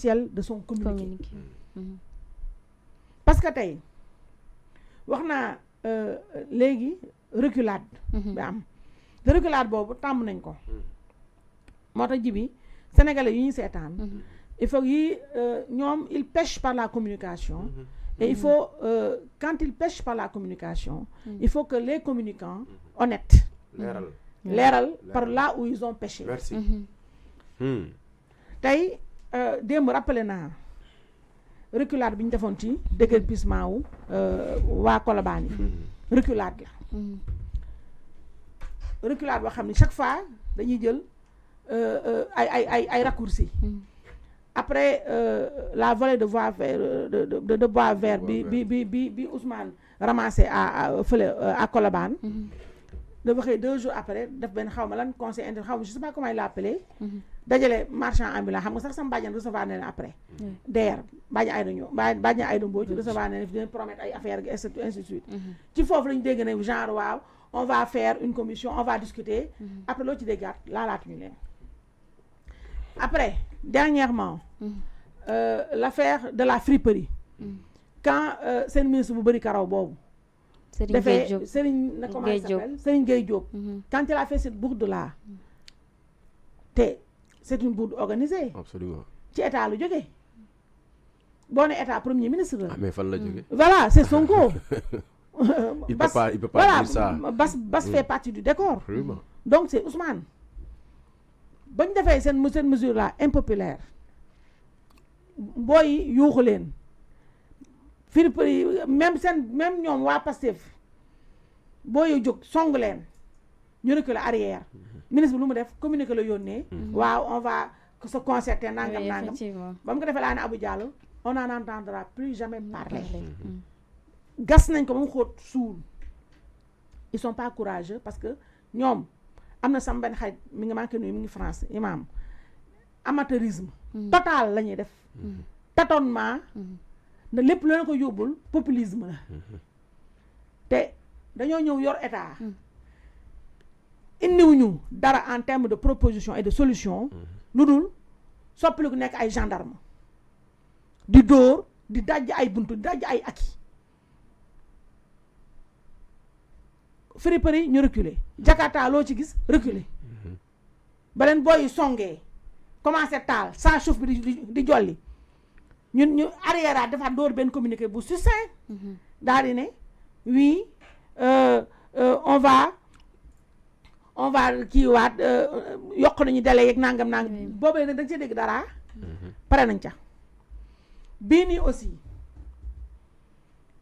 de son communiqué. Parce que tey wax naa léegi reculade bi am te reculade boobu tàmm nañ ko moo tax jibi sénégalais yu ñu seetaan il faut yi ñoom il pêche par la communication et il faut quand il pêche par la communication il faut que les communicants honnêtes leeral par là où ils ont pêché. Merci. tey démb rappelé naa reculade bi ñu defoon ci déguerpissement wu waa Colobane yi reculade la reculade boo xam ne chaque fois dañuy jël ay raccourcis après la volée de voie vert de bois vert bi Ousmane ramassé à fële à Colobane dafa xëy 2 jours après def benn xaw ma lan conseil inter xaw ma je sais pas comment il l'a appelé dajale marchand ambulant xam nga sax sama bàjjan recevoir ne leen après DER bàjjan ay dañoo bàjjan ay damboo ci recevoir ne leen dina promettre ay affaires et ainsi de suite ci foofu lañu dégg ne genre waaw on va faire une commission on va discuter après loo ci déggaat laalaatuñu leen après dernièrement l'affaire de la friperie quand seen ministre bu bëri karaw boobu Serigne na comment il s'appelle Serigne Gueye Diop quand il a fait cette bourde là c'est une bourde organisée. Absolument. ci état lu jógee boo ne état premier ministre la. Ah mais fan la jógee. Voilà c'est Sonko. il peut pas voilà, dire ça. Bas fait partie du décor. Absolument. Donc c'est Ousmane bañ defee seen mesure là impopulaire booy yuuxu leen firipëri même ñoom waa Pastef booy jóg song leen ñu reculer arrière ministre bi lu mu def communiqué la yónnee waaw on va se concerter nangam ba mu ko defee laa ne Abou Diallo on n'en entendra plus jamais parler gas nañ ko ba mu xóot suul ils sont pas courageux parce que ñoom am na sama benn xarit mi ngi manqué nuyu mi ngi France imam amateurisme total la ñuy def tâtonnement na lépp lu leen ko yóbbul populisme la te dañoo ñëw yor état indiwuñu dara en termes de proposition et de solution lu dul soppaliku nekk ay gendarme di dóor di dajj ay buntu di dajj ay acquis friperie ñu reculer Jakarta loo ci gis reculer ba leen booy songee commencé taal sans chauffe bi di jolli ñun ñu arrière dafa door benn communiqué bu succinct daal di ne oui on va kii waat yokk nañu délai yeeg nangam boobee nag da nga ci dégg dara pare nañ ca bii nii aussi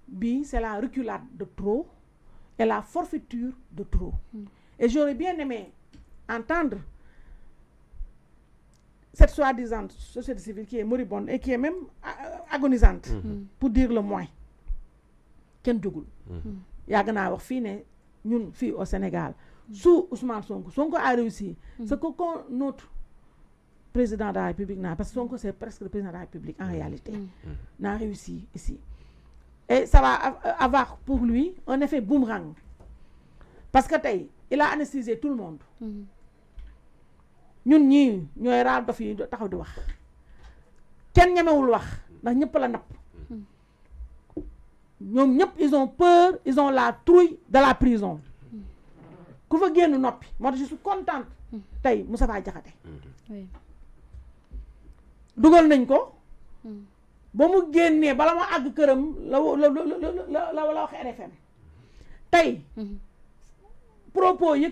bii c'est la reculade de trop et la forfaiture de trop et j'aurais bien aimé entendre cette soi-disant société civile qui est moribonde et qui est même agonisante pour dire le moins kenn jógul yàgg naa wax fii ne ñun fii au Sénégal sous Ousmane Sonko a réussi ce que notre président de la République n'a, parce que Sonko c'est presque le président de la République en réalité n'a réussi ici et ça va avoir pour lui un effet boomerang parce que tey il a anesthésié tout le monde ñun ñii ñooy raal dof yi taxaw di wax kenn ñemewul wax ndax ñëpp la napp ñoom ñëpp ils ont peur ils ont la trouille de la prison ku fa génn noppi moo tax je suis contente tey Moustapha Diakhaté dugal nañ ko ba mu génnee bala ma àgg këram la wax RFM tey propos yi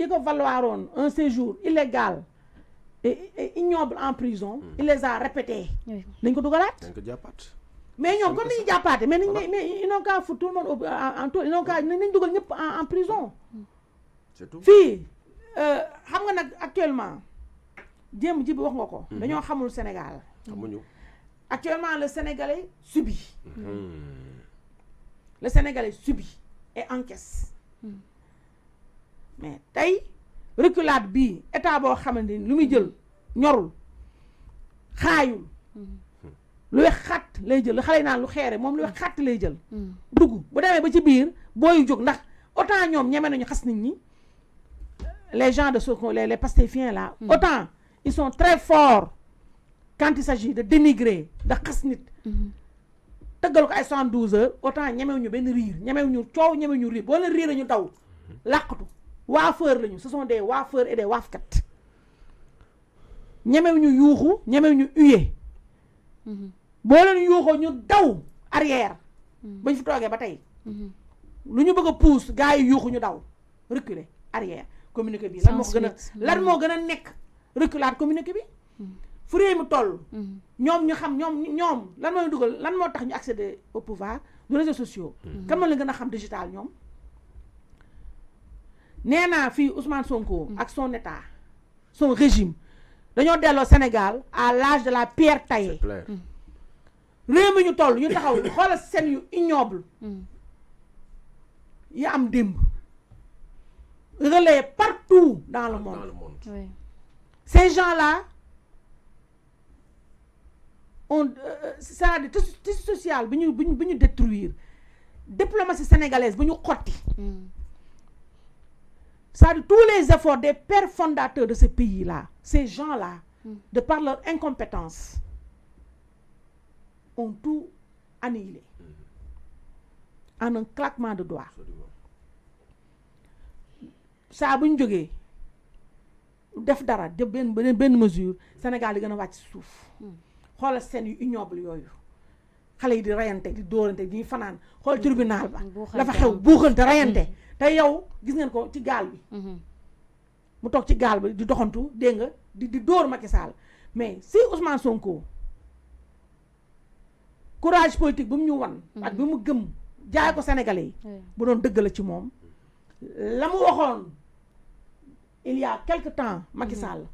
ko valoiroon un séjour illégal et ignoble en prison il les a répétés nañ ko dugalaat mais ñoom comme nañu jàppaate mais ils n'ont qu'à foutre tout le monde en tout ils n'ont qu'à nañ dugal ñëpp en prison fii xam nga nag actuellement jéem ji bi wax nga ko dañoo xamul Sénégal actuellement le Sénégalais subit le Sénégalais subit et encaisse mais tey reculade bii état boo xamante ni lu muy jël ñorul xaayul lu wex xat lay jël lu xale yi naan lu xeere moom lu wex xat lay jël dugg bu demee ba ci biir booy jóg ndax autant ñoom ñeme nañu xas nit ñi les gens de Sonko les pastéfiens là autant ils sont très forts quand il s'agit de dénigrer de xas nit tëggal ko ay 72 heures autant ñemewuñu benn riir ñemewuñu coow ñemewuñu riir boo leen riir ñu daw làqatu waafeur lañu ce sont des waafeurs et des waafkat ñemewuñu yuuxu ñemewuñu huye boo leen yuuxoo ñu daw arrière bañ fi toogee ba tey lu ñu bëgg a pousse gars yi yuuxu ñu daw reculer arrière communiqué bi lan moo gën a nekk reculade communiqué bi fu réew mi toll ñoom ñu xam ñoom lan mooy dugal lan moo tax ñu accéder au pouvoir du réseaux sociaux kan moo leen gën a xam digital ñoom nee naa fii Ousmane Sonko ak son état son régime dañoo delloo Sénégal à l'âge de la pierre taillée réew mi ñu toll ñu taxaw xoolal scène yu ignoble yi am démb relayé partout dans le monde Oui. ces gens-là c'est-à-dire tissu social bi ñu détruire diplomatie sénégalaise bu ñu xotti c'est-à-dire tous les efforts des pères fondateurs de ce pays-là ces gens-là de par leur incompétence ont tout annihilé en un claquement de doigts saa bu ñu jógee def dara de benn mesure Sénégal di gën a wàcc suuf xoolal scène yu ignoble yooyu xale yi di rayante di dóorante di fanaan xool tribunal ba dafa xew buuxante rayante te yow gis ngeen ko ci gaal bi mu toog ci gaal bi di doxantu dégg nga di dóor Macky Sall mais si Ousmane Sonko courage politique bu mu ñu wan ak bi mu gëm jaay ko Sénégalais yi bu doon dëgg la ci moom la mu waxoon il y a quelque temps Macky Sall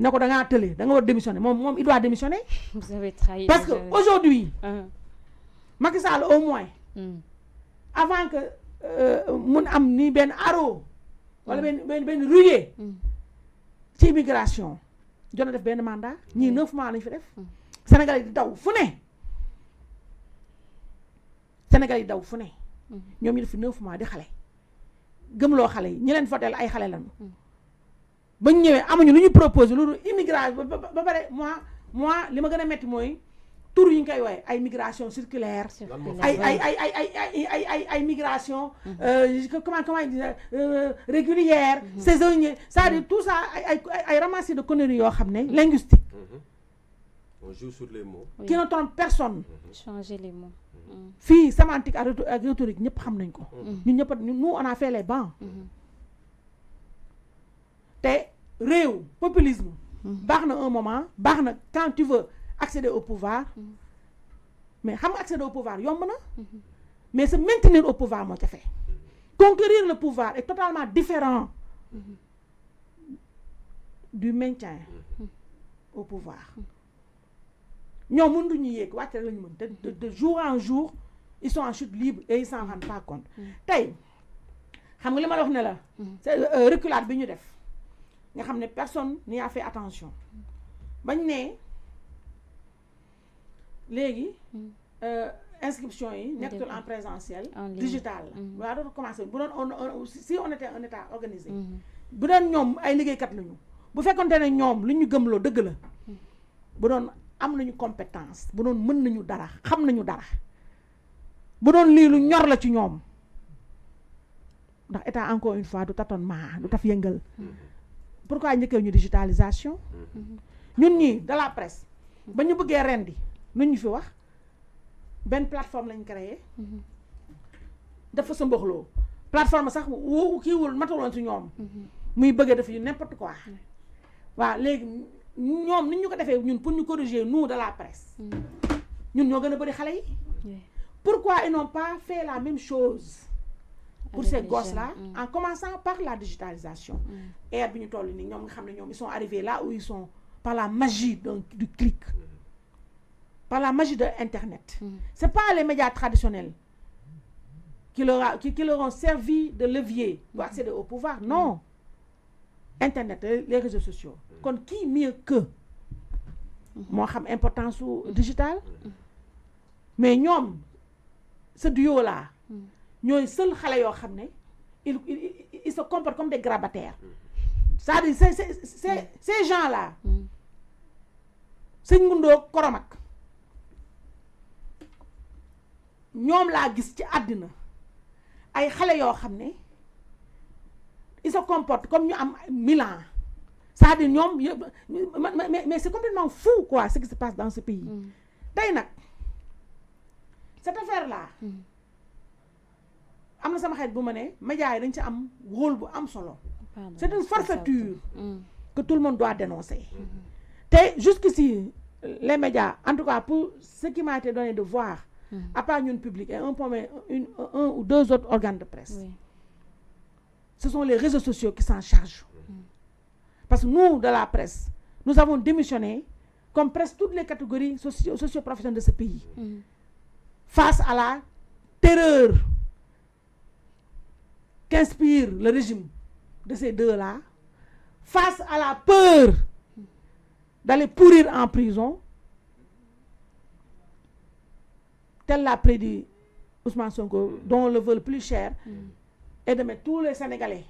ne ko da ngaa tële da nga war démissionner moom il doit démissionner. Vous avez trahi. Parce que aujourd'hui Macky Sall au moins avant que mun am ni benn aro wala benn ruée ci immigration jot na def benn mandat ñii 9 mois lañ fi def Sénégal yi di daw fu ne Sénégal yi daw fu ne ñoom ñu def fi 9 mois di xale gëmloo xale yi ñi leen foteel ay xale lañu ba ñu ñëwee amuñu lu ñu proposé loolu immigration ba pare moi li ma gën a metti mooy tur yi ñu koy wooye ay migration circulaire ay migration comment il dit régulière saisonnier c'est-à-dire tout ça ay ramassis de conneries yoo xam ne linguistique on joue sur les mots qui ne trompe personne changer les mots fii sémantique ak rhétorique ñëpp xam nañ ko ñun ñëpp nous on a fait les bancs te réew populisme baax na un moment baax na quand tu veux accéder au pouvoir mais xam nga accéder au pouvoir yomb na mais se maintenir au pouvoir moo ca fait conquérir le pouvoir est totalement différent du maintien au pouvoir ñoom mën duñu yéeg wàcc rek la ñu mën de jour en jour ils sont en chute libre et ils s'en rendent pas compte tey xam nga li ma la wax ne la c'est reculade bi ñu def nga xam ne personne n'y a fait attention bañ ne léegi inscription yi nekkatul en présentiel digital la waaw dafa commencé bu doon si on était un état organisé bu doon ñoom ay liggéeykat lañu bu fekkonte ne ñoom li ñu gëmloo dëgg la bu doon am nañu compétence bu doon mën nañu dara xam nañu dara bu doon lii lu ñor la ci ñoom ndax état encore une fois du tâtonnement du taf yëngal pourquoi njëkkee ñu digitalisation ñun ñii de la presse ba ñu bëggee rendi lu ñu fi wax benn plateforme lañ créé dafa sa mboxloo plateforme sax woo kiiwul mataloon ci ñoom muy bëggee def yu n'importe quoi waaw léegi ñoom ni ñu ko defee ñun pour ñu corriger nous de la presse ñun ñoo gën a bëri xale yi pourquoi ils n'ont pas fait la même chose pour ces gosses-là en commençant par la digitalisation ère bi ñu toll nii ñoom nga xam ne ñoom ils sont arrivés là où ils sont par la magie du clic par la magie de Internet c'est pas les médias traditionnels qui leur ont servi de levier pour accéder au pouvoir non Internet les réseaux sociaux kon qui mieux que moo xam importance su digital mais ñoom ce duo là ñooy seul xale yoo xam ne ils se comportent comme des grabataires c'est-à-dire ces gens là sëñ Ngundoo Koromak ñoom laa gis ci àddina ay xale yoo xam ne ils se comportent comme ñu am 1000 ans c'est-à-dire ñoom mais c'est complètement fou quoi ce qui se passe dans ce pays tey nag cette affaire là am na sama xarit bu ma ne médias yi dañ ci am rôle bu am solo c'est une forfaiture que tout le monde doit dénoncer te jusqu'ici les médias en tout cas pour ce qui m'a été donné de voir à part ñun public et un ou deux autres organes de presse ce sont les réseaux sociaux qui s'en chargent parce que nous de la presse nous avons démissionné comme presque toutes les catégories socio-professionnelles de ce pays face à la terreur qu'inspire le régime de ces deux-là, face à la peur d'aller pourrir en prison, tel l'a prédit Ousmane Sonko, dont on le veut le plus cher, et de mettre tous les Sénégalais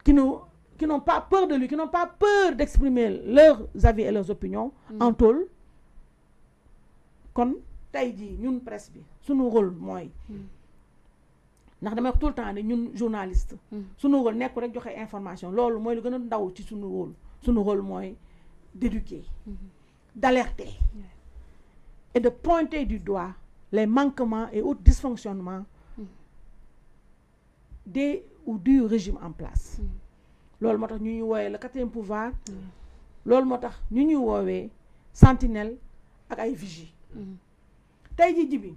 qui n'ont pas peur de lui, qui n'ont pas peur d'exprimer leurs avis et leurs opinions en tôle. Kon tey jii ñun presse bi suñu rôle mooy ndax dama wax tout le temps ne ñun journaliste suñu rôle nekku rek joxe information loolu mooy lu gën a ndaw ci suñu rôle mooy d'éduquer d'alerter et de pointer du doigt les manquements et autres dysfonctionnements des ou du régime en place loolu moo tax ñu ñuy woowee le 4e pouvoir loolu moo tax ñu ñuy woowee sentinelle ak ay vigie tey jii Djiby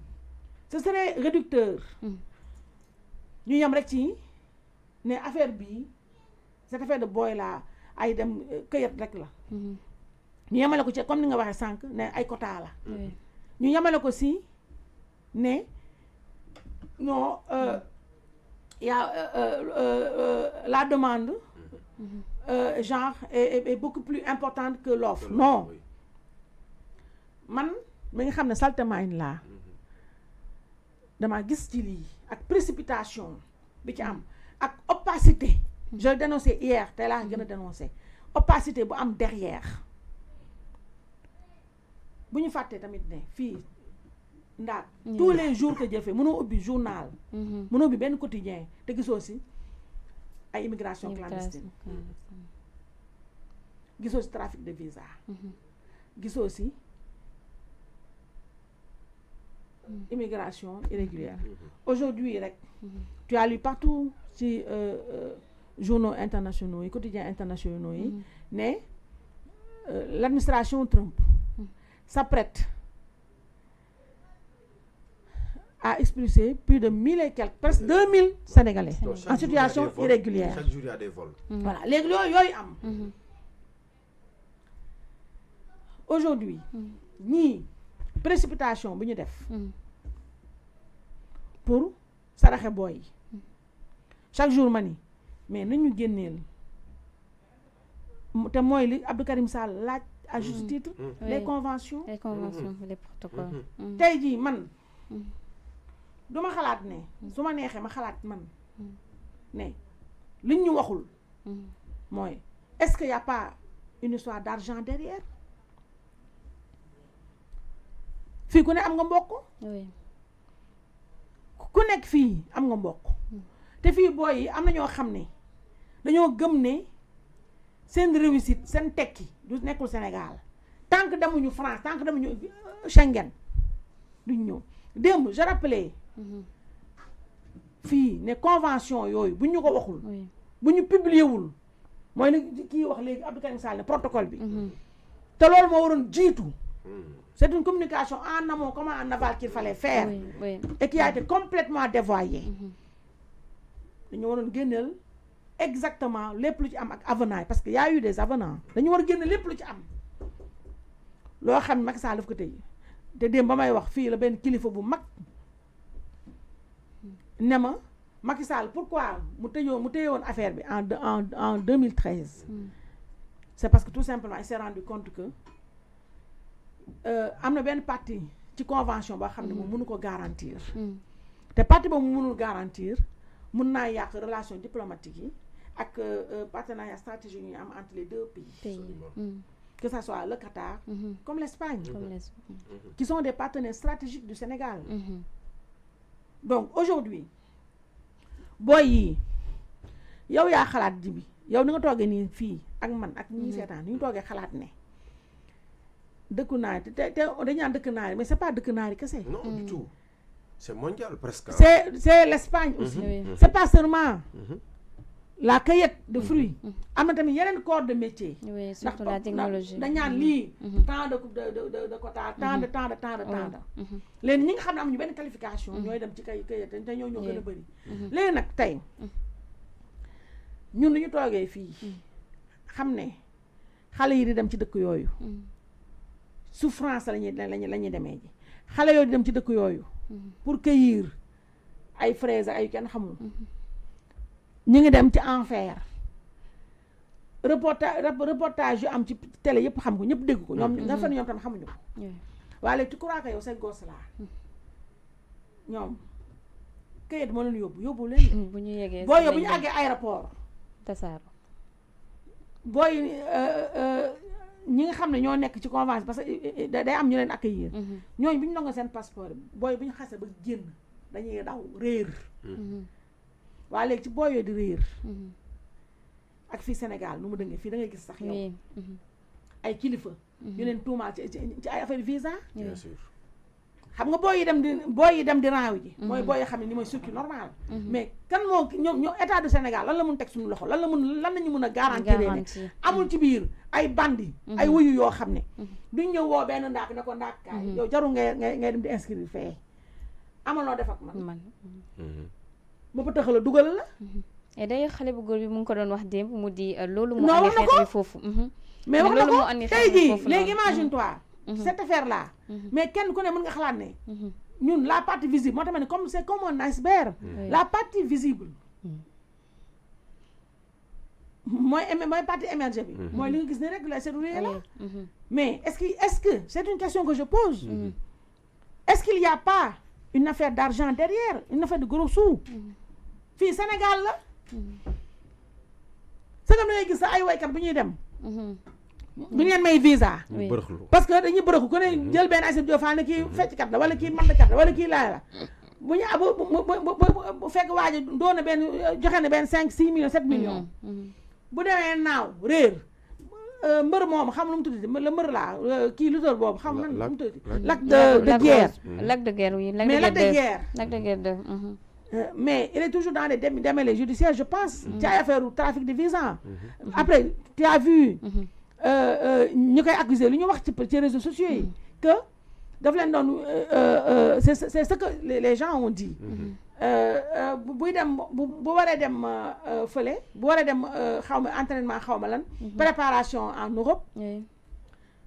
ce serait réducteur ñu yam rek ci ne affaire bii cette affaire de booy la ay dem këyat rek la ñu yamale ko ci comme ni nga waxee sànq ne ay quota la ñu yamale ko si ne non y a la demande genre est beaucoup plus importante que l'offre non man mi nga xam ne saltemagne laa dama gis ci lii ak précipitation bi ci am ak opacité je le dénoncé hier te laa gën a dénoncé opacité bu am derrière bu ñu fàttee tamit ne fii ndaat tous les jours que jëfee mënoo ubbi journal mënoo ubbi benn quotidien te gisoo si ay immigration clandestine gisoo si trafic de visa gisoo si immigration irrégulière aujourd'hui rek tu as lu partout ci journaux internationaux yi quotidiens internationaux yi ne l'administration Trump s'apprête à expulser plus de 1000 et quelques presque 2000 Sénégalais en situation irrégulière. Chaque jour il y a des vols. Voilà léegi yooyu am aujourd'hui ñii précipitation bi ñu def pour saraxe booy yi chaque jour ma ni mais nañu génneel te mooy li Abdou Karim Sall laaj à juste titre les conventions les protocoles tey jii man duma xalaat ne su ma neexee ma xalaat man ne liñ ñu waxul mooy est-ce qu'il y a pas une histoire d'argent derrière fii ku ne am nga mbokk ku nekk fii am nga mbokk te fii booy yi am na ñoo xam ne dañoo gëm ne seen réussite seen tekki du nekkul Sénégal tant que demuñu France tant que demuñu Schengen duñ ñëw démb je rappelais fii ne convention yooyu bu ñu ko waxul bu ñu publier wul mooy li kii wax léegi Abdou Karim Sall ne protocole bi te loolu moo waroon jiitu c'est une communication en amont comme en aval qu'il fallait faire et qui a été complètement dévoyée dañu waroon génneel exactement lépp lu ci am ak avenant parce que y a eu des avenants dañu war a génne lépp lu ci am loo xam ne Macky Sall daf ko tëj te démb ba may wax fii la benn kilifa bu mag ne ma Macky Sall pourquoi mu tëye woon affaire bi en 2013 c'est parce que tout simplement il s'est rendu compte que am na benn partie ci convention boo xam ne moom mënu ko garantir te partie boobu mu mënul garantir mun naa yàq relation diplomatique yi ak partenariat stratégique yi am entre les deux pays que ça soit le Qatar, comme l'Espagne, Comme qui sont des partenaires stratégiques du Sénégal. Donc aujourd'hui boy yi yow yaa xalaat Djiby yow ni nga toogee nii fii ak man ak ñi seetaan ni ñu toogee xalaat ne dëkku naari te dañu naan dëkk naari mais c'est pas dëkk naari kese. Non, du tout. C'est mondial presque. C'est l'Espagne aussi. C'est pas seulement la cueillette de fruits. Am na tamit yeneen corps de métier. Oui, surtout la technologie. dañ naan lii tant de quota, tant de. Léegi ñi nga xam ne amuñu benn qualification ñooy dem ci cueillette te ñoo gën a bëri. Léegi nag tey ñun ñu toogee fii xam ne xale yi di dem ci dëkk yooyu souffrance la ñuy demee ji xale yooyu di dem ci dëkk yooyu pour cueillir ay fraises ay kenn xamul ñu ngi dem ci enfer reportage yu am ci télé yëpp xam ko ñëpp dégg ko ñoom nga fa ne ñoom tam xamuñu ko waaye léegi tu crois que yow say gosse la ñoom këyit moo leen yóbbu leen bu ñu yeggee bu ñu àggee aéroport tasaaro booy ñi nga xam ne ñoo nekk ci convention parce que day am ñu leen accueillir ñooñu bu ñu nango seen passeport booy bu ñu xasee ba génn dañuy daw réer waaye léegi ci booy yooyu di réer ak fii Sénégal nu mu dëngee fii da ngay gis sax yow ay kilifa ñu leen tuumaal ci ay affaire visa Bien sûr. xam nga booy yi dem di raaw ji mooy booy yoo xam ne ni mooy circuit normal mais kan moo ñoom état du Sénégal lan la mun teg suñu loxo lan lañu mun a garantir ne amul ci biir ay bandi ay wuyu yoo xam ne duñ ñëw woo benn ndaak ne ko ndaakkaay yow jarul ngay dem di inscrire fee amal noo def ak man ba ba taxala dugal la et d'ailleurs xale bu góor bi mu ngi ko doon wax démb mu di loolu moo andi xeex bi foofu mais wax na ko tey jii léegi imagine toi cette affaire là mais kenn ku ne mën nga xalaat ne ñun la partie visible moo tax ma ne comme c'est comme un iceberg la partie visible mooy partie émergée bi mooy li nga gis ne rek la c'est là mais est-ce que c'est une question que je pose est-ce qu'il y a pas une affaire d'argent derrière une affaire de gros sous fii Sénégal la sëgam da ngay gis sa ay waykat bu ñuy dem bu ñu leen may visa parce que dañuy bërëxu ku ne jël benn Aïssatou Diop Fall ne kii fecckat la wala kii mandkat la wala kii laay la bu ñu bu fekk waaji doon na benn joxe na benn 5-6 millions 7 millions bu demee naaw réer mbër moom xam lu mu tuddati le mbër laa kii lutteur boobu xam lan lu mu tuddati lac de guerre lac de guerre oui mais lac de guerre lac de guerre 2 mais il est toujours dans les démêlés judiciaires je pense ci ay affaire trafic de visa après tu as vu ñu koy accuser lu ñu wax ci réseaux sociaux yi que daf leen doon c'est ce que les gens ont dit buy dem bu waree dem fële bu waree dem xaw ma entraînement xaw ma lan préparation en Europe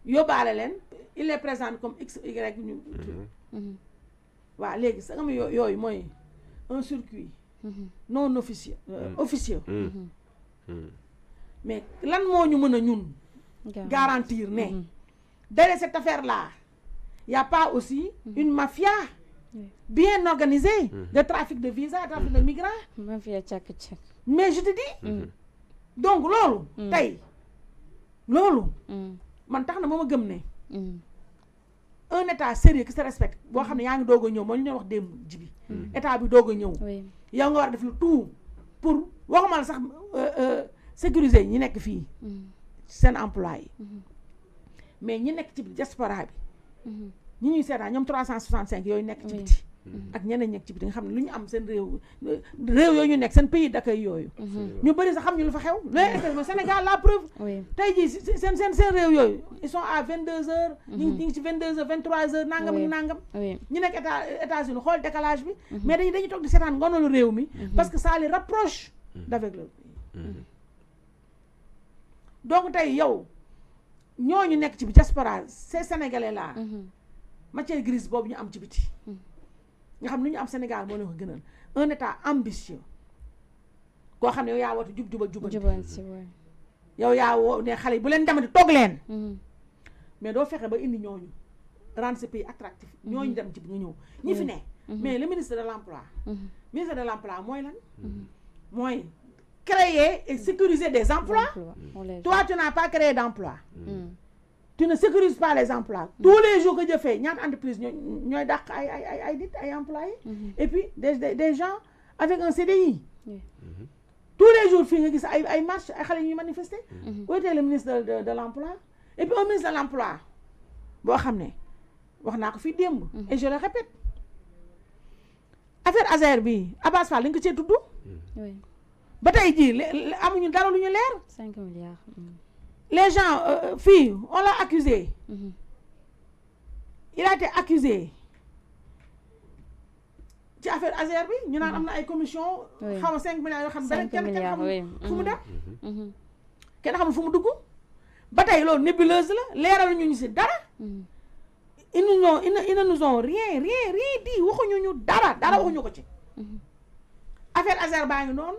yóbbaale leen il les présente comme x y ñu waaw léegi sa nga yooyu mooy un circuit non officieux mais lan moo ñu mën a ñun garantir ne derrière cette affaire là y a pas aussi une mafia bien organisée de trafic de visa trafic de migrants mafia càkk-càkk mais je te dis donc loolu tey loolu man tax na ma gëm ne un état sérieux qui se respecte boo xam ne yaa ngi doog a ñëw moo ñu doon wax démb Djiby état bi doog a ñëw yow nga war a def lu tout pour waxuma la sax sécuriser ñi nekk fii seen emploi yi mais ñi nekk ci diaspora bi ñi ñuy seetaan ñoom 365 yooyu nekk ci biti ak ñeneen nekk ci biti nga xam ne lu ñu am seen réew yooyu ñu nekk seen pays d'accueil yooyu ñu bëri sax xam ñu lu fa xew loolu intérêt Sénégal la preuve tey jii seen réew yooyu ils sont à 22 heures ñu ngi ci 22 heures 23 heures nangam ak nangam ñu nekk États-Unis xool décalage bi mais dañuy toog di seetaan ngonalu réew mi parce que ça les rapproche d'avec leur pays donc tey yow ñooñu nekk ci bi diaspora ces Sénégalais là matière grise boobu ñu am ci biti nga xam ne lu ñu am Sénégal moo leen ko gënal un état ambitieux koo xam ne yow yaa woote jubanti yow yaa woo ne xale yi bu leen demati toog leen mais doo fexe ba indi ñooñu rendre ce pays attractif ñooñu dem ci bi nga ñëw ñi fi ne mais le ministre de l'emploi mooy lan mooy créer et sécuriser des emplois toi tu n'as pas créé d'emploi tu ne sécurises pas les emplois. Tous les jours que je fais, il y a une entreprise, il y a des employés. Et puis, des gens avec un CDI. Tous les jours, il y a des marches, des manifester. Où était le ministre de l'Emploi? Et puis, au ministre de l'Emploi, et je le répète, affaire Azer bi, Abbas Fall, il y a tout. Oui. Bataille dit, amuñu dara luñu leer. 5 milliards. Les gens, filles, on l'a accusé. Il a été accusé. Ci affaire Azer bi, ñu naan amna ay commission, xaw 5 milliards yo xam ben kenn xamul fu mu dem. Kenn xamul fu mu dugg. Bataille loolu nébuleuse la, leeral ñu ci dara. Ils ne nous ont rien dit. Waxuñu ñu dara waxuñu ko ci. Affaire Azer baa ngi noonu.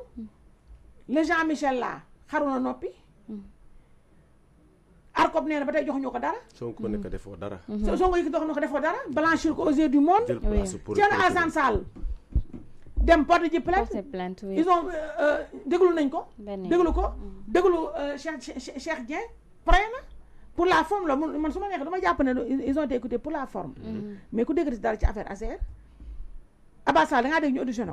Le Jean-Michel là xaruna noppi. Arcop nee na ba tey joxuñu ko dara. Sonko nekk defoo dara. Sonko yi dox na ko defoo dara. Blanchir ko aux yeux du monde. Thierno Alassane Sall dem porte ji plainte. Ils ont déglu nañ ko. Déglu ko. Déglu Cheikh Dieng pare na. Pour la forme, ils ont été écoutés pour la forme. Mais quand ils ont affaire Azer, Abbas Fall, ils ont auditionné.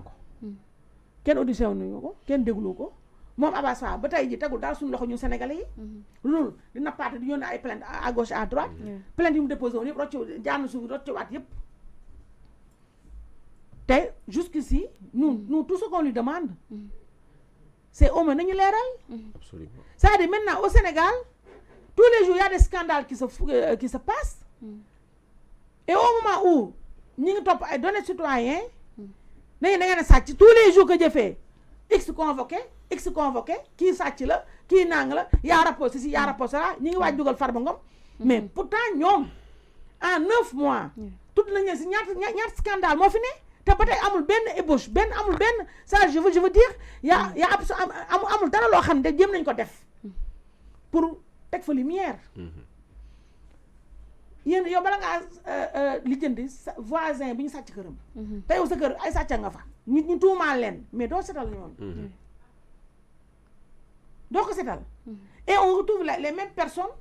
Quel audition nous quel dégoût moi Abbas Fall, bataille dit dans son Sénégalais. Nous, il n'a pas de plainte à gauche à droite. Plainte de déposé, jusqu'ici, nous tout ce qu'on lui demande, c'est au moins nous l'erreur. Absolument. Ça dit maintenant au Sénégal. Tous les jours, il y a des scandales qui se passent. Et au moment où nous avons donné citoyens, tous les jours que j'ai fait, X convoqué, qui s'achète là, qui n'angle là, il y a un rapport ici, il y a un rapport là, nous avons Google Farbangom. Mais pourtant, nous, en 9 mois, toutes les scandales, moi fini. T'as peut-être amul ben ébauche, ben amul ben, ça je veux dire, il y a amul dara lo xam de jëm nañ ko def. Pour teg fa lumière. Yéen yow bala ngaa lijjanti voisin bi ñu sàcc këram. te yow sa kër ay sàcca nga fa. nit ñi tuumaal leen mais doo setal ñoom. doo ko setal. Et on retrouve les mêmes personnes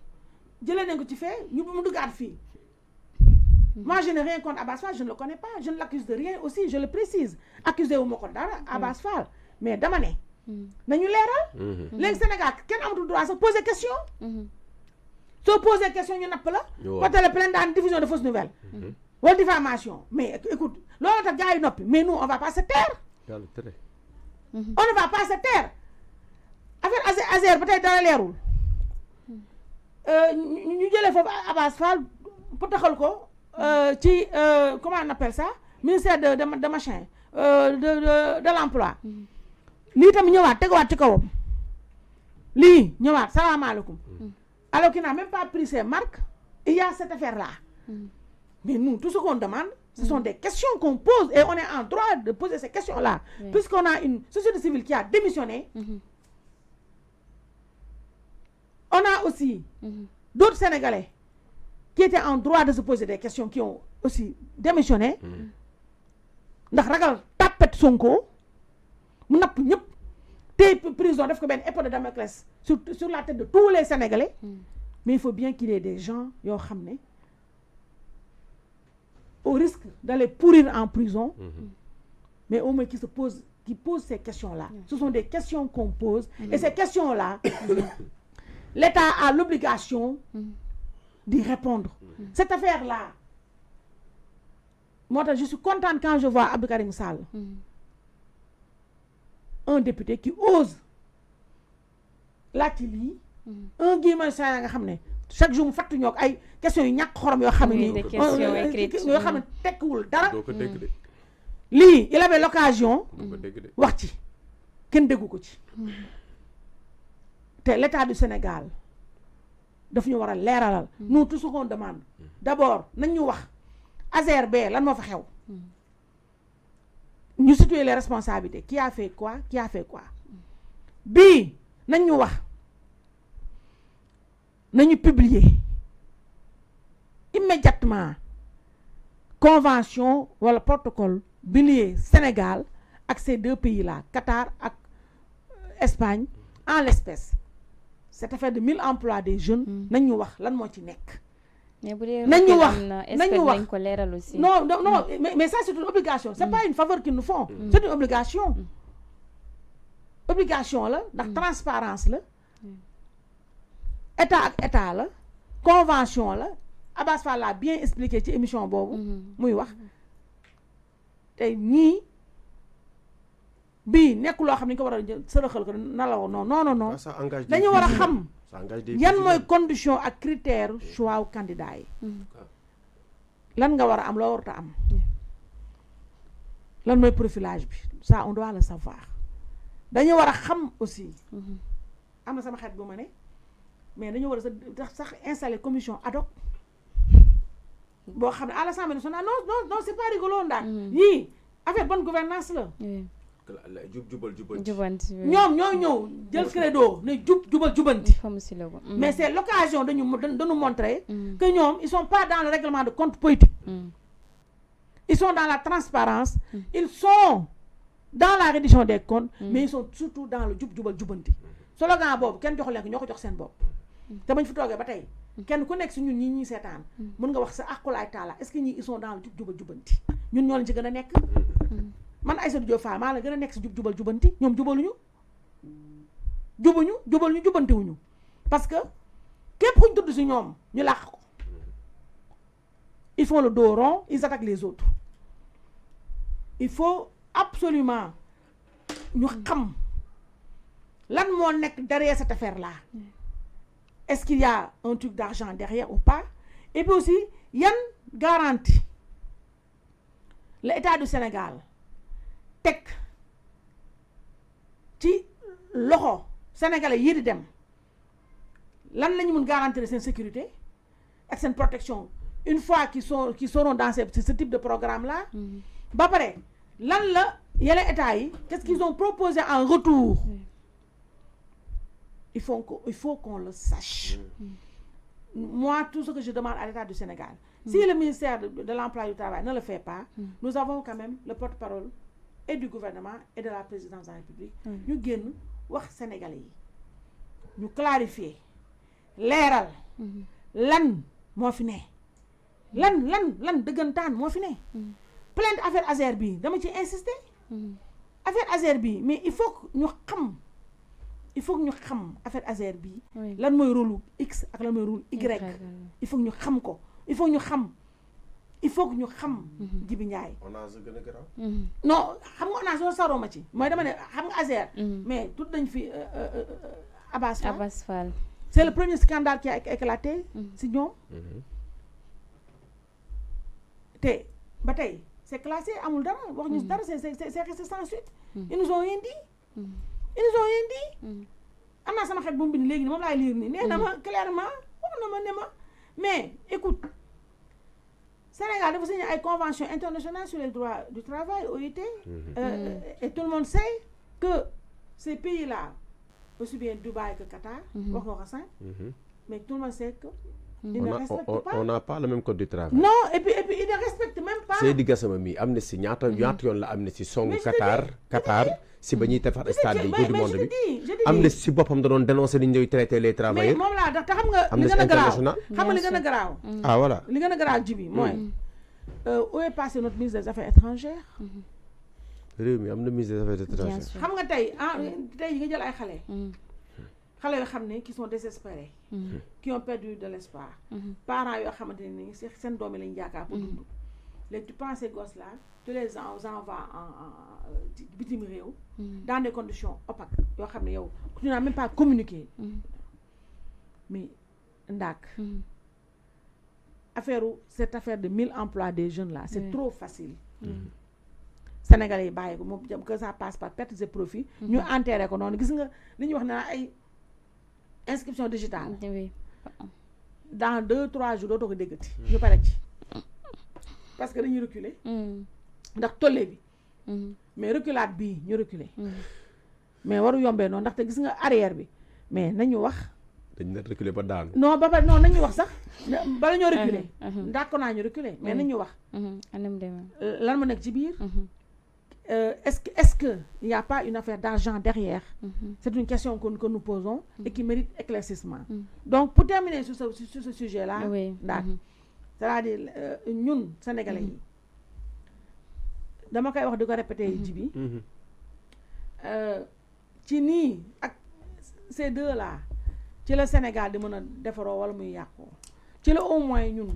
jëlee nañ ko ci fee ñu mu duggaat fii. Moi je n'ai rien contre Abbas Fall, je ne le connais pas, je ne l'accuse de rien aussi, je le précise. Accusé wu ma ko dara Abbas Fall mais dama ne. nañu leeral. léegi Sénégal kenn amatul droit sax poser question. soo poser question ñu napp la. porter la plainte dans diffusion de fausses nouvelles. wala diffamation mais écoute loolu tax gars yi noppi mais nous on va pas se taire. on ne va pas se taire. affaire Azer ba tey dara leerul. ñu jëlee foofu Abbas Fall pour taxal ko ci comment on appelle ça ministère de machin de l'emploi. lii tam ñëwaat tegawaat ci kawam lii ñëwaat salaamaaleykum alors qu'il n'a même pas pris ses marques il y a cette affaire là mais nous tout ce qu'on demande ce sont des questions qu'on pose et on est en droit de poser ces questions là puisqu'on a une société civile qui a démissionné. On a aussi d'autres Sénégalais qui étaient en droit de se poser des questions qui ont aussi démissionné ndax ragal tapet Sonko mu napp ñëpp tey prison def ko benn épée de Damoclès sur la tête de tous les Sénégalais. Mais il faut bien qu'il y ait des gens yoo xam ne au risque d'aller pourrir en prison mais au moins qui posent ces questions-là. Ce sont des questions qu'on pose et ces questions-là l'État a l'obligation d'y répondre. Cette affaire-là moi je suis contente quand je vois Abdou Karim Sall un député qui ose laajte lii un Guy Marius Sagna nga xam ne chaque jour mu fàttu ñoo ay questions yu ñàkk xorom yoo xam ne nii yoo xam ne tekkiwul dara lii il avait l'occasion wax ci kenn déggu ko ci te l'État du Sénégal daf ñu war a leeralal nous tout ce qu'on demande d'abord nañ ñu wax Azer bee lan moo fa xew ñu situer les responsabilités qui a fait quoi bii nañ ñu wax nañu publier immédiatement convention wala protocole bi lié Sénégal ak ces deux pays là Qatar ak Espagne en l'espèce cette affaire de 1000 emplois des jeunes nañ ñu wax lan moo ci nekk mais bu dee nañ ñu wax est-ce que nañ ko leeral aussi non mais ça c'est une obligation c'est pas une faveur qu'ils nous font c'est une obligation la ndax transparence la état ak état la convention la Abass Fall l'a bien expliqué ci émission boobu muy wax tey ñii bii nekk loo xam ne ñu ko war a sërëxal ko na la non dañu war a xam yan mooy condition ak critère choix wu candidat yi lan nga war a am loo warut a am lan mooy profilage bi ça on doit le savoir dañu war a xam aussi am na sama xarit bu ma ne mais dañu war a sax installer commission ad hoc boo xam ne à l'Assemblée nationale non c'est pas rigolo ndax yii affaire bonne gouvernance la jubanti ñoom ñoo ñëw jël credo ne jubanti mais c'est l'occasion de nous montrer que ñoom ils sont pas dans le règlement de compte politique ils sont dans la transparence ils sont dans la reddition des comptes mais ils sont surtout dans le jubanti slogan boobu kenn joxu leen ko ñoo ko jox seen bopp te bañ fi toogee ba tey kenn ku nekk si ñun ñi ñuy seetaan mën nga wax sa aqulaay taala est-ce que ñi ils sont dans le jubanti ñun ñoo leen ci gën a nekk man Aïssatou Diop Fall maa la gën a nekk si jubanti ñoom jubaluñu jubantiwuñu parce que képp kuñ tudd si ñoom ñu làq ko ils font le dos rond ils attaquent les autres il faut absolument ñu xam lan moo nekk derrière cette affaire là est-ce qu'il y a un truc d'argent derrière ou pas et puis aussi yan garantie l'État du Sénégal teg ci loxo sénégalais yii di dem lan la ñu mun garantir seen sécurité ak seen protection une fois qu'ils seront dans ce type de programme là ba pare lan la yeneen état yi qu'est-ce qu'ils ont proposé en retour il faut qu'on le sache moi tout ce que je demande à l'État du Sénégal si le ministère de l'Emploi et du Travail ne le fait pas nous avons quand même le porte-parole et du gouvernement et de la présidence de la République ñu génn wax sénégalais yi ñu clarifier leeral lan moo fi ne lan dëggantaan moo fi ne plainte affaire Azer bi dama ci insister affaire Azer bi mais il faut que ñu xam affaire Azer bi lan mooy rôle X ak lan mooy rôle Y il faut que ñu xam ko il faut que ñu xam Djibi Ndiaye ONAS gën a garaaw non xam nga ONAS loolu saroo ma ci mooy dama ne xam nga Azer mais tout dañ fi Abass Fall c'est le premier scandale qui a éclaté si ñoom te ba tey c'est classé amul dara wax ñu dara c'est resté sans suite ils nous ont rien dit am naa sama xel bu mu bind léegi ni moom laay lire nii nee na ma clairement wax na ma ne ma mais écoute Sénégal dafa signé ay convention internationale sur les droits du travail OIT et tout le monde sait que ces pays-là aussi bien Dubaï que Qatar wax nga ko sànq mais tout le monde sait que ils ne respectent pas on n'a pas le même code du travail non et puis ils ne respectent même pas Seydi Gassama mi am na si ñaata yoon la am na si songu Qatar si ba ñuy defar stade bi Coupe du monde bi am na si boppam da doon dénoncer ni ñuy traiter les travailleurs mais moom laa te xam nga li gën a garaaw xam nga li gën a garaaw ah voilà li gën a garaaw Djibi mooy où est passé notre ministre des affaires étrangères réew mi am na ministre des affaires étrangères xam nga tey yi nga jël ay xale yoo xam ne qui sont désespérés qui ont perdu de l'espoir parents yoo xamante ne ni seen doom yi lañu yaakaar pour dund léegi tu penses ces gosses là tu les envoies en bitim réew dans des conditions opaques yoo xam ne yow tu n'as même pas communiqué mais ndaak cette affaire de 1000 emplois des jeunes là c'est trop facile Sénégalais yi bàyyi ko moom que ça passe par pertes et profits ñu enterré ko noonu gis nga li ñuy wax ne ay inscription digitale dans 2-3 jours dootoo ko déggati ñu pare ci parce que dañuy reculer ndax tolle bi mais reculade bii ñu reculer mais waru yombee noonu ndaxte gis nga arrière bi mais nañu wax dañ na reculer ba daanu non ba non nañu wax sax bala ñoo reculer d'accord naa ñu reculer mais nañu wax anam demee lan ma nekk ci biir est-ce que il n'y a pas une affaire d'argent derrière? C'est une question que nous posons et qui mérite éclaircissement. Donc, pour terminer sur ce sujet-là, c'est-à-dire ñun Sénégalais yi dama koy wax di ko répéter ji bi ci nii ak ces deux là ci la Sénégal di mën a defaroo wala muy yàqoo ci la au moins ñun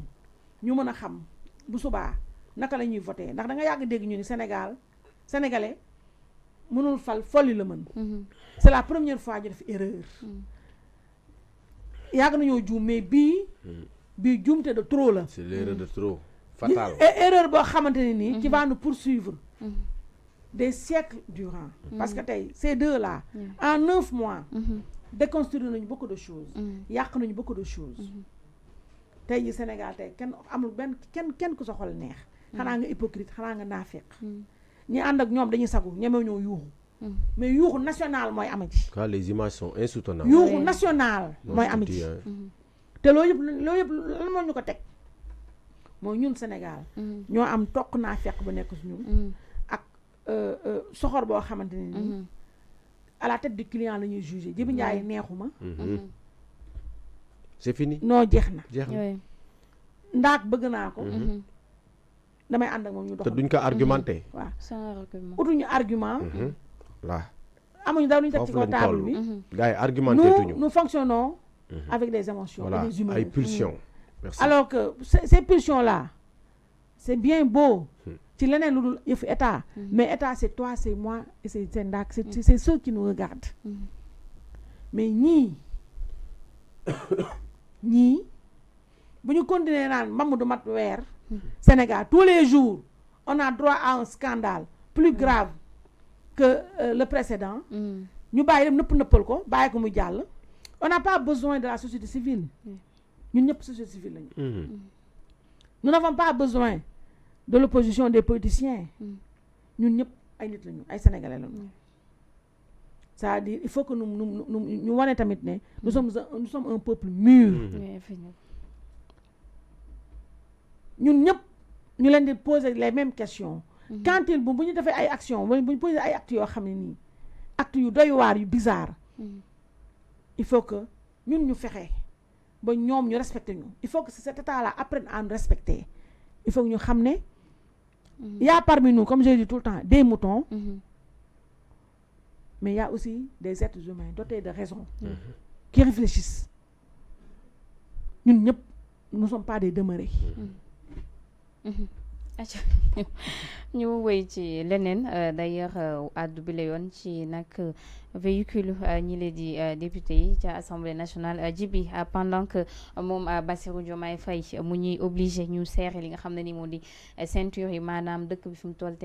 ñu mën a xam bu subaa naka la ñuy voter ndax da nga yàgg dégg ñu ni sénégalais mënul folli la mën c'est la première fois ñu def erreur yàgg nañoo juum mais bii juumte de trop la c'est l'erreur de trop fatal erreur boo xamante ne nii qui va nous poursuivre des siècles durant parce que tey ces deux là en 9 mois déconstruire nañu beaucoup de choses yàq nañu beaucoup de choses tey ji Sénégal tey kenn amul benn kenn ku sa xol neex xanaa nga hypocrite xanaa nga naafeq ñi ànd ak ñoom dañuy sagu ñemew ñoo yuuxu mais yuuxu national mooy ama ci les images sont insoutenables yuuxu national mooy ama ci te loolu yëpp lan moo ñu ko teg mooy ñun Sénégal ñoo am toq naafeq bu nekk si ñun ak soxor boo xamante ne nii à la tête du client la ñuy jugé Jibi Ndiaye neexuma c'est fini non jeex na ndaak bëgg naa ko damay ànd ak moom ñu dox te duñ ko argumenté waaw sans argument utuñu argument waaw amuñu daw luñu teg ci kaw table bi gars yi argumenté tuñu nous fonctionnons avec des émotions et des humeurs ay pulsions merci alors que ces pulsions là c'est bien beau ci leneen lu dul yëfu état mais état c'est toi c'est moi et c'est ndaak c'est ceux qui nous regardent mais ñii bu ñu continuer naan Mamadou mat weer Sénégal tous les jours on a droit à un scandale plus grave que le précédent ñu bàyyi dem nëppal ko bàyyi ko mu jàll on n'a pas besoin de la société civile ñun ñëpp société civile lañu nous n'avons pas besoin de l'opposition des politiciens ñun ñëpp ay nit lañu ay sénégalais lañu c'est-à-dire il faut que ñu wane tamit ne nous sommes un peuple mûr ñun ñëpp ñu leen di poser les mêmes questions quand il bu ñu defee ay actions bu ñu poser ay actes yoo xam ne nii actes yu doy waar yu bizarre il faut que ñun ñu fexe ba ñoom ñu respecter ñu il faut que cet état-là apprenne à nous respecter il faut que ñu xam ne y a parmi nous comme je dis tout le temps des moutons mais il y a aussi des êtres humains dotés de raison qui réfléchissent ñun ñëpp nous ne sommes pas des demeurés ñu wéy ci leneen d'ailleurs addu bi la yoon ci nag véhicule ñi leen di député yi ca assemblée nationale jibi pendant que moom Bassirou Diomaye Faye mu ñuy obligé ñu serré li nga xam ne ni moo di ceinture yi maanaam dëkk bi fi mu toll